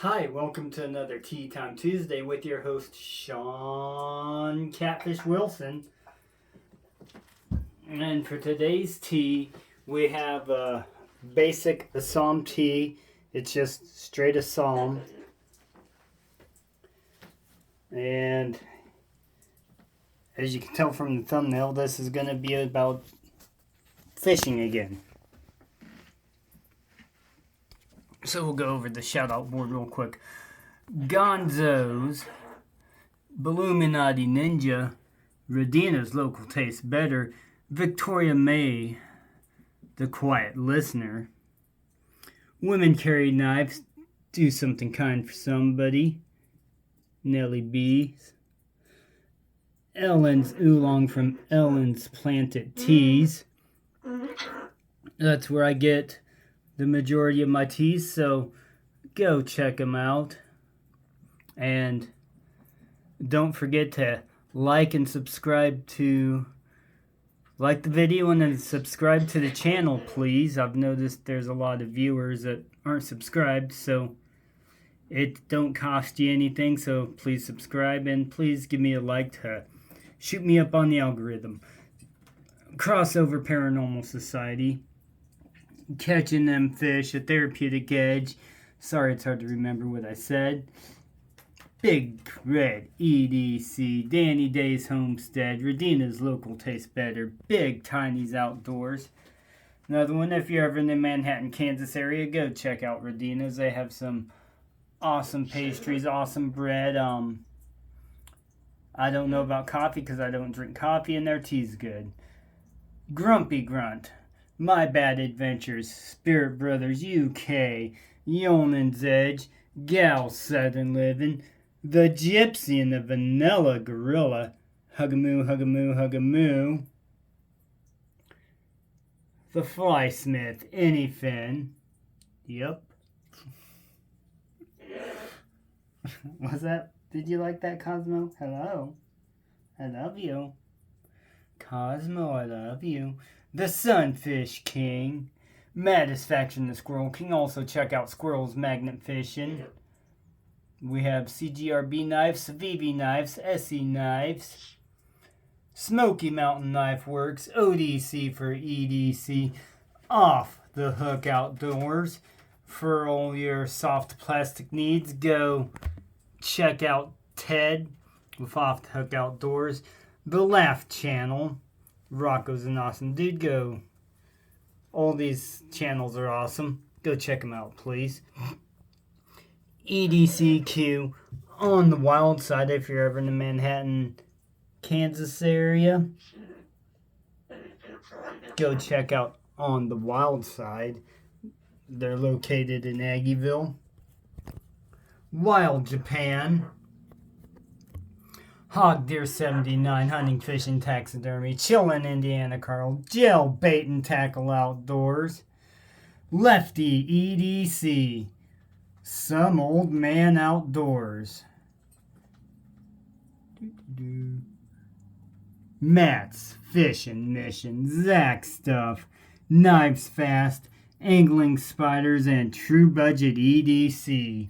Hi, welcome to another Tea Time Tuesday with your host Sean Catfish Wilson. And for today's tea, we have a basic Assam tea. It's just straight Assam. And as you can tell from the thumbnail, this is going to be about fishing again. So we'll go over the shout out board real quick. Gonzo's, Illuminati Ninja, Radina's Local Tastes Better, Victoria May, The Quiet Listener, Women Carry Knives, Do Something Kind for Somebody, Nellie B's, Ellen's Oolong from Ellen's Planted Teas. That's where I get the majority of my teas, so go check them out. And don't forget to like and subscribe to like the video and then subscribe to the channel, please. I've noticed there's a lot of viewers that aren't subscribed, so it don't cost you anything, so please subscribe and please give me a like to shoot me up on the algorithm. Crossover Paranormal Society, Catching Them Fish, A Therapeutic Edge. Sorry, it's hard to remember what I said. Big Red EDC, Danny Day's Homestead, Radina's Local Tastes Better, Big Tiny's Outdoors. Another one, if you're ever in the Manhattan, Kansas area, go check out Radina's. They have some awesome pastries, awesome bread. I don't know about coffee because I don't drink coffee, and their tea's good. Grumpy Grunt, My Bad Adventures, Spirit Brothers UK, Yeoman's Edge, Gal Southern Living, The Gypsy and the Vanilla Gorilla, Hugamoo, Hugamoo, Hugamoo, The Flysmith, Anyfin. Yep. Was that? Did you like that, Cosmo? Hello. I love you. Cosmo, I love you. The Sunfish King, Matisfaction the Squirrel King. Also check out Squirrel's Magnet Fishing. We have CGRB Knives, Vivi Knives, SE Knives, Smoky Mountain Knife Works, ODC for EDC, Off the Hook Outdoors. For all your soft plastic needs, go check out Ted with Off the Hook Outdoors. The Laugh Channel, Rocco's an awesome dude. Go. All these channels are awesome. Go check them out, please. EDCQ on the Wild Side if you're ever in the Manhattan, Kansas area. Go check out On the Wild Side. They're located in Aggieville. Wild Japan. Hog Deer 79, Hunting, Fishing, Taxidermy. Chillin' Indiana Carl. Gel Bait and Tackle Outdoors. Lefty EDC. Some Old Man Outdoors. Matt's Fishing Mission. Zach Stuff. Knives Fast. Angling Spiders and True Budget EDC.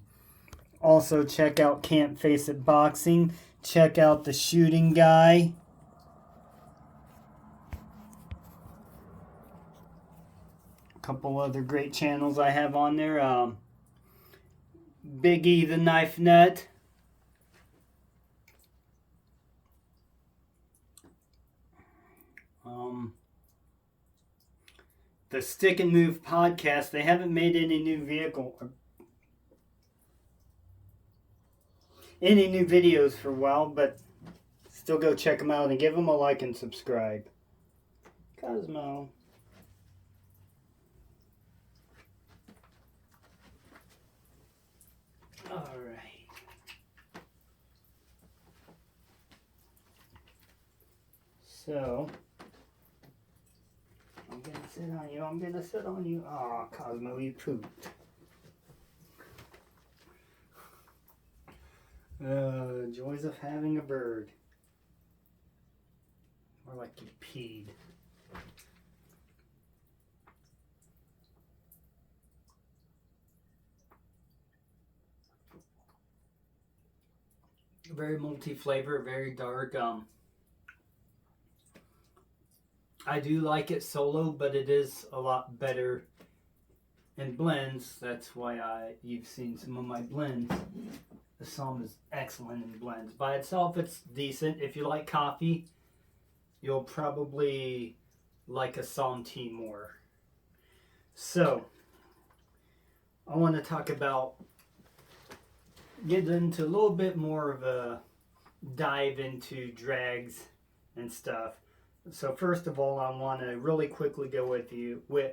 Also check out Can't Face It Boxing. Check out The Shooting Guy. A couple other great channels I have on there. Big E the Knife Nut. The Stick and Move podcast. They haven't made any new videos for a while, but still go check them out and give them a like and subscribe. Cosmo. All right. So, I'm going to sit on you. I'm going to sit on you. Aw, Cosmo, you pooped. Joys of having a bird. More like you peed. Very multi-flavor, very dark. I do like it solo, but it is a lot better in blends. That's why you've seen some of my blends. The Somm is excellent in blends. By itself, it's decent. If you like coffee, you'll probably like a Somm tea more. So, I want to talk about, get into a little bit more of a dive into drags and stuff. So first of all, I want to really quickly go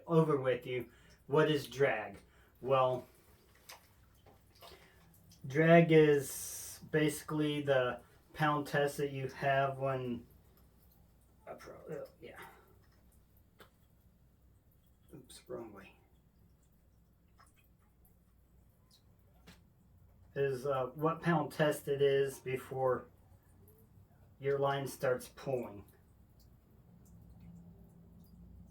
over with you what is drag. Well, drag is basically the pound test that you have when oops, wrong way. Is what pound test it is before your line starts pulling.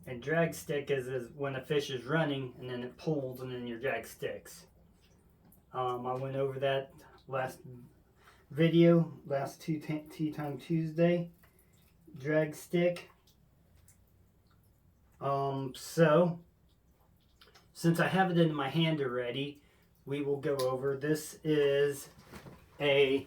And drag stick is when a fish is running and then it pulls and then your drag sticks. I went over that last video, last Tea Time Tuesday. Drag stick. So, since I have it in my hand already, we will go over. This is a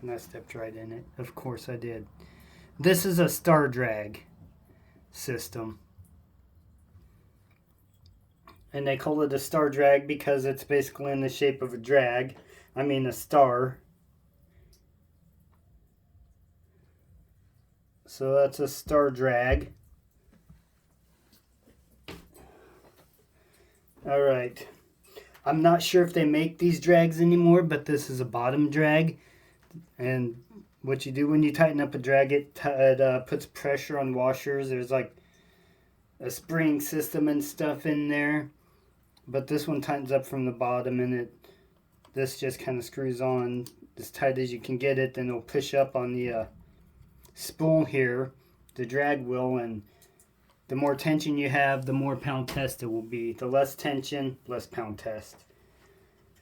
and I stepped right in it. Of course I did. This is a star drag system. And they call it a star drag because it's basically in the shape of a drag. I mean a star. So that's a star drag. Alright. I'm not sure if they make these drags anymore, but this is a bottom drag. And what you do when you tighten up a drag, it puts pressure on washers. There's like a spring system and stuff in there. But this one tightens up from the bottom, and this just kind of screws on as tight as you can get it. Then it'll push up on the spool here, the drag wheel, and the more tension you have, the more pound test it will be. The less tension, less pound test.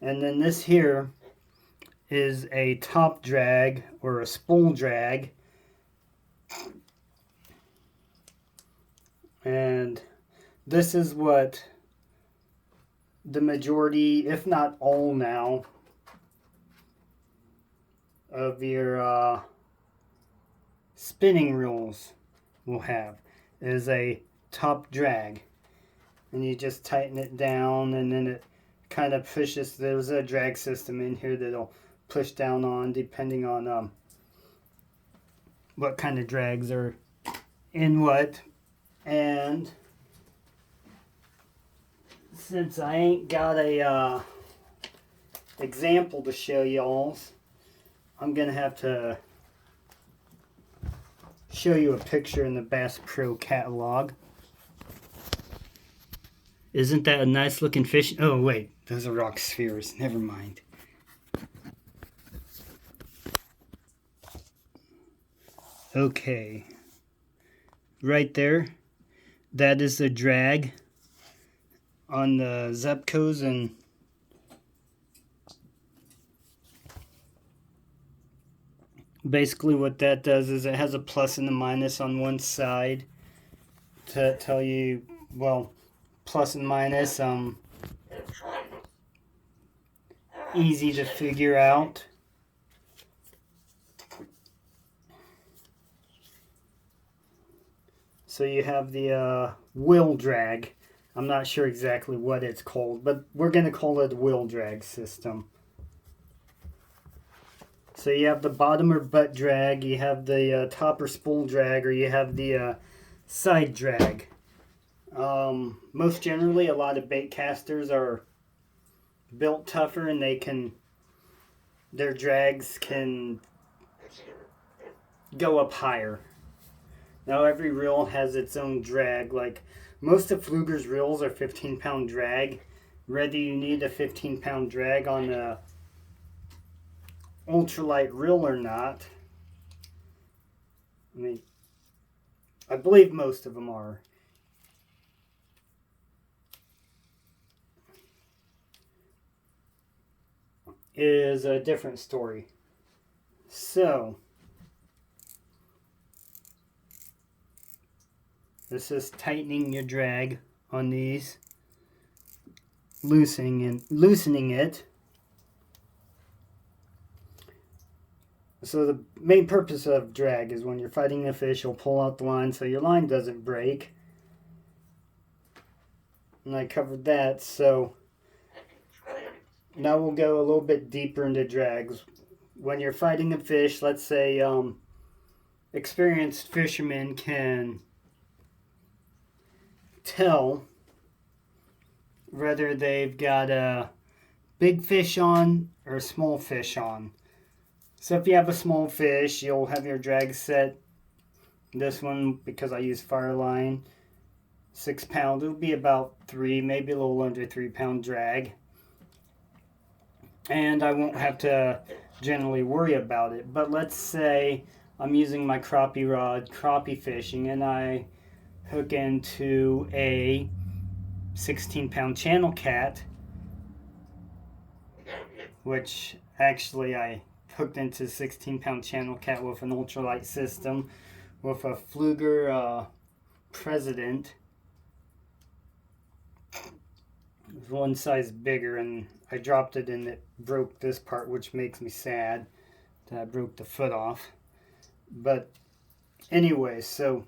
And then this here is a top drag or a spool drag. And this is what the majority, if not all now, of your spinning reels will have, is a top drag. And you just tighten it down, and then it kind of pushes. There's a drag system in here that'll push down on depending on what kind of drags are in what. And since I ain't got a example to show y'all, I'm gonna have to show you a picture in the Bass Pro catalog. Isn't that a nice looking fish? Oh wait, those are rock spheres. Never mind. Okay, right there, that is the drag on the Zebcos, and basically what that does is it has a plus and a minus on one side to tell you, well, plus and minus, easy to figure out. So you have the wheel drag. I'm not sure exactly what it's called, but we're going to call it wheel drag system. So you have the bottom or butt drag, you have the top or spool drag, or you have the side drag. Most generally, a lot of bait casters are built tougher, and their drags can go up higher. Now every reel has its own drag. Like most of Pfluger's reels are 15-pound drag. Whether you need a 15-pound drag on a ultralight reel or not, I believe most of them are. is a different story. So, this is tightening your drag on these, loosening it. So the main purpose of drag is when you're fighting a fish, you'll pull out the line so your line doesn't break. And I covered that, so now we'll go a little bit deeper into drags. When you're fighting a fish, let's say experienced fishermen can tell whether they've got a big fish on or a small fish on. So if you have a small fish, you'll have your drag set. This one, because I use Fireline, 6 pound. It'll be about 3, maybe a little under 3 pound drag. And I won't have to generally worry about it. But let's say I'm using my crappie rod, crappie fishing, and I hook into a 16 pound channel cat, which actually I hooked into 16 pound channel cat with an ultralight system with a Pflueger President. It was one size bigger, and I dropped it and it broke this part, which makes me sad that I broke the foot off. But anyway, so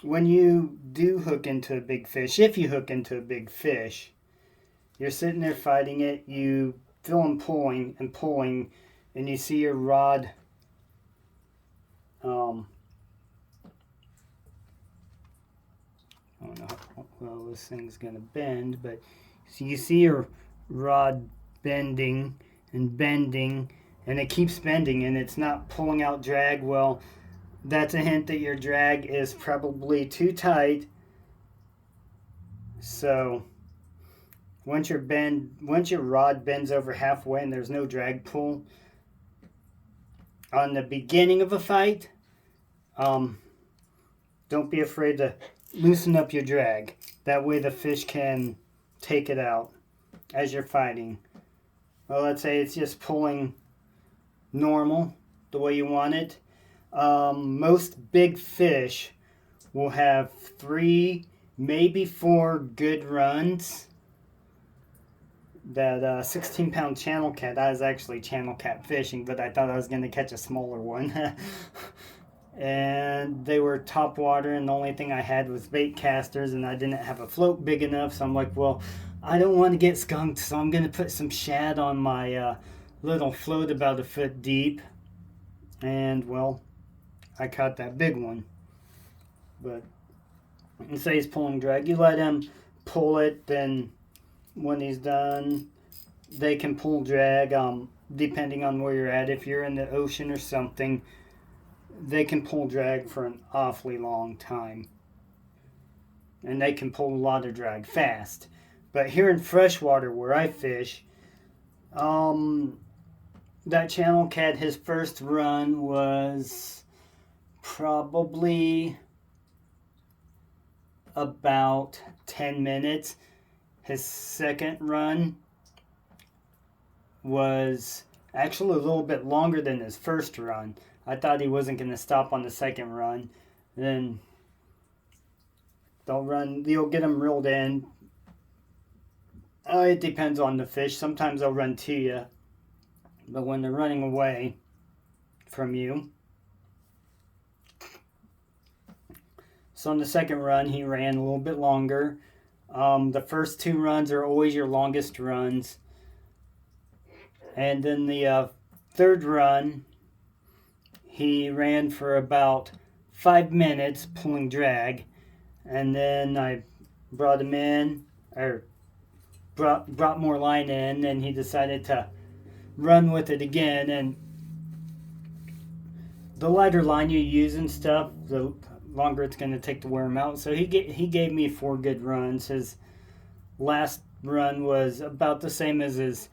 when you do hook into a big fish, if you hook into a big fish, you're sitting there fighting it, you feel them pulling and pulling, and you see your rod I don't know how well this thing's gonna bend, but so you see your rod bending and bending, and it keeps bending and it's not pulling out drag. Well, that's a hint that your drag is probably too tight. So once your rod bends over halfway and there's no drag pull on the beginning of a fight, don't be afraid to loosen up your drag. That way the fish can take it out as you're fighting. Well, let's say it's just pulling normal, the way you want it. Most big fish will have 3, maybe 4 good runs. That 16 pound channel cat, I was actually channel cat fishing, but I thought I was going to catch a smaller one. And they were top water, and the only thing I had was bait casters, and I didn't have a float big enough, so I'm like, well, I don't want to get skunked, so I'm going to put some shad on my little float about 1 foot deep. And well, I caught that big one. But and say he's pulling drag, you let him pull it, then when he's done, they can pull drag, depending on where you're at. If you're in the ocean or something, they can pull drag for an awfully long time, and they can pull a lot of drag fast. But here in freshwater where I fish, that channel cat, his first run was probably about 10 minutes. His second run was actually a little bit longer than his first run. I thought he wasn't going to stop on the second run. Then you'll get them reeled in. It depends on the fish. Sometimes they'll run to you. But when they're running away from you. So on the second run, he ran a little bit longer. The first 2 runs are always your longest runs. And then the third run, he ran for about 5 minutes pulling drag, and then I brought him in, or brought more line in, and he decided to run with it again. And the lighter line you use and stuff, the longer it's going to take to wear him out. So he gave me 4 good runs. His last run was about the same as his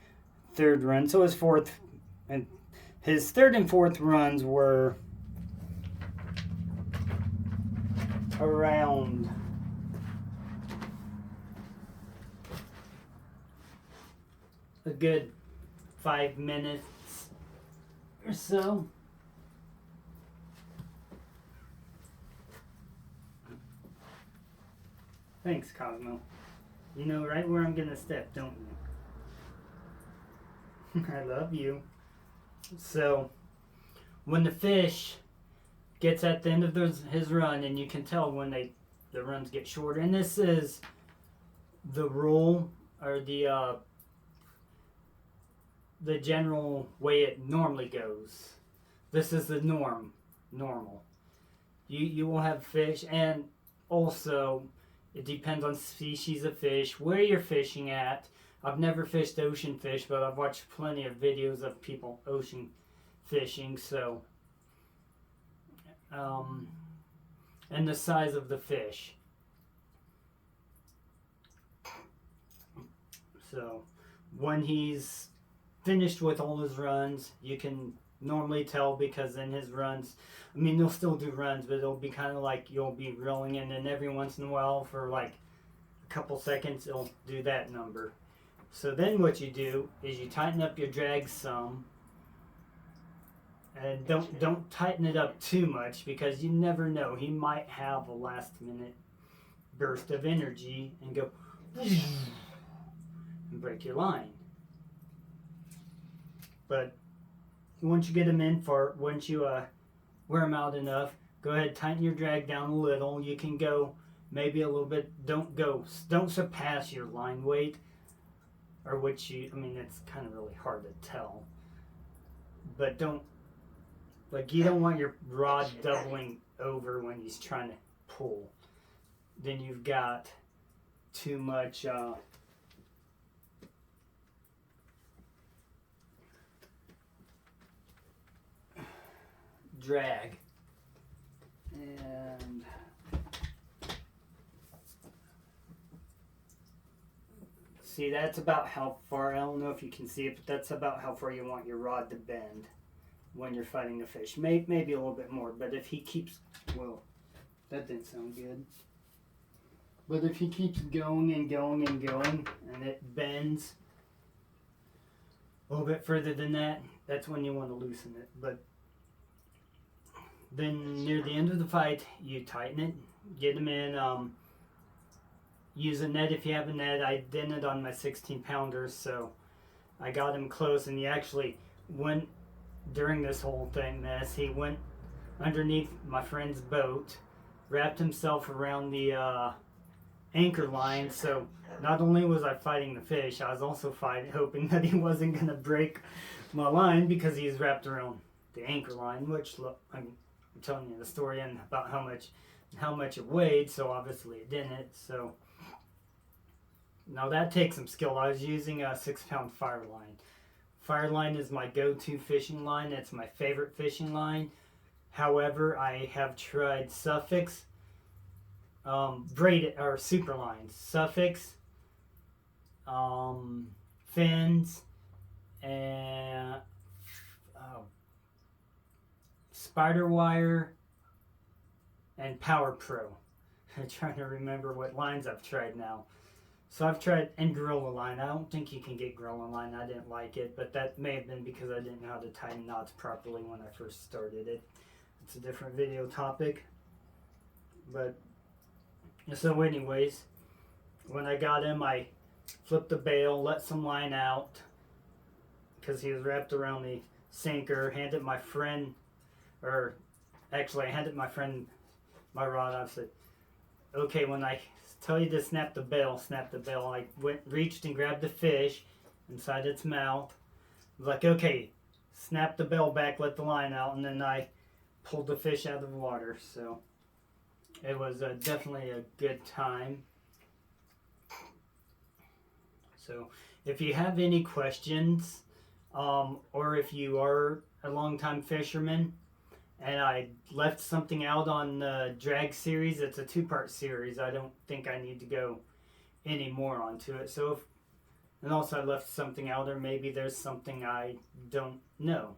third run, so his third and fourth runs were around a good 5 minutes or so. Thanks, Cosmo. You know right where I'm gonna step, don't you? I love you. So, when the fish gets at the end of his run, and you can tell when the runs get shorter, and this is the rule, or the general way it normally goes. This is the normal. You will have fish, and also it depends on species of fish, where you're fishing at. I've never fished ocean fish, but I've watched plenty of videos of people ocean fishing, so and the size of the fish. So when he's finished with all his runs, you can normally tell, because in his runs, I mean, they'll still do runs, but it'll be kind of like you'll be reeling, and then every once in a while, for like a couple seconds, it'll do that number. So then what you do is you tighten up your drag some, and don't tighten it up too much, because you never know, he might have a last minute burst of energy and go and break your line. But once you get them in, once you wear them out enough, go ahead, tighten your drag down a little. You can go maybe a little bit. Don't surpass your line weight, or which I mean, it's kind of really hard to tell. But you don't want your rod doubling over when he's trying to pull. Then you've got too much drag. And see, that's about how far, I don't know if you can see it, but that's about how far you want your rod to bend when you're fighting the fish. Maybe a little bit more, but if he keeps, well, that didn't sound good. But if he keeps going and going and going, and it bends a little bit further than that, that's when you want to loosen it. But then near the end of the fight, you tighten it, get them in. Use a net if you have a net. I didn't on my 16-pounder, so I got him close, and he actually went, during this whole mess, he went underneath my friend's boat, wrapped himself around the anchor line, so not only was I fighting the fish, I was also hoping that he wasn't going to break my line, because he's wrapped around the anchor line, which, look, I'm telling you the story and about how much it weighed, so obviously it didn't. So now that takes some skill. I was using a 6-pound Fireline. Fireline is my go-to fishing line. It's my favorite fishing line. However, I have tried Suffix, braided or super lines, Suffix, fins, and Spider Wire, and Power Pro. I'm trying to remember what lines I've tried now. So I've tried, and Gorilla Line. I don't think you can get Gorilla Line. I didn't like it, but that may have been because I didn't know how to tie knots properly when I first started it. It's a different video topic. But, so anyways, when I got him, I flipped the bail, let some line out, because he was wrapped around the sinker, handed my friend, or actually I handed my friend my rod. I said, okay, when I tell you to snap the bail, snap the bail. I reached and grabbed the fish inside its mouth. I was like, okay, snap the bail back, let the line out, and then I pulled the fish out of the water. So it was definitely a good time. So if you have any questions, or if you are a longtime fisherman, and I left something out on the drag series, it's a 2-part series. I don't think I need to go any more onto it. So and also I left something out, or maybe there's something I don't know,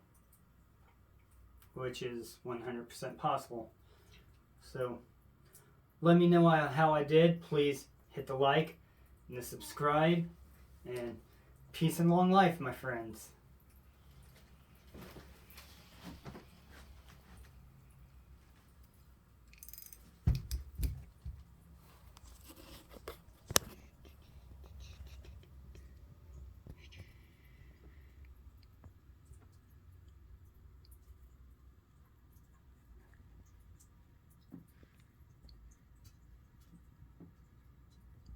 which is 100% possible. So let me know how I did. Please hit the like and the subscribe, and peace and long life, my friends.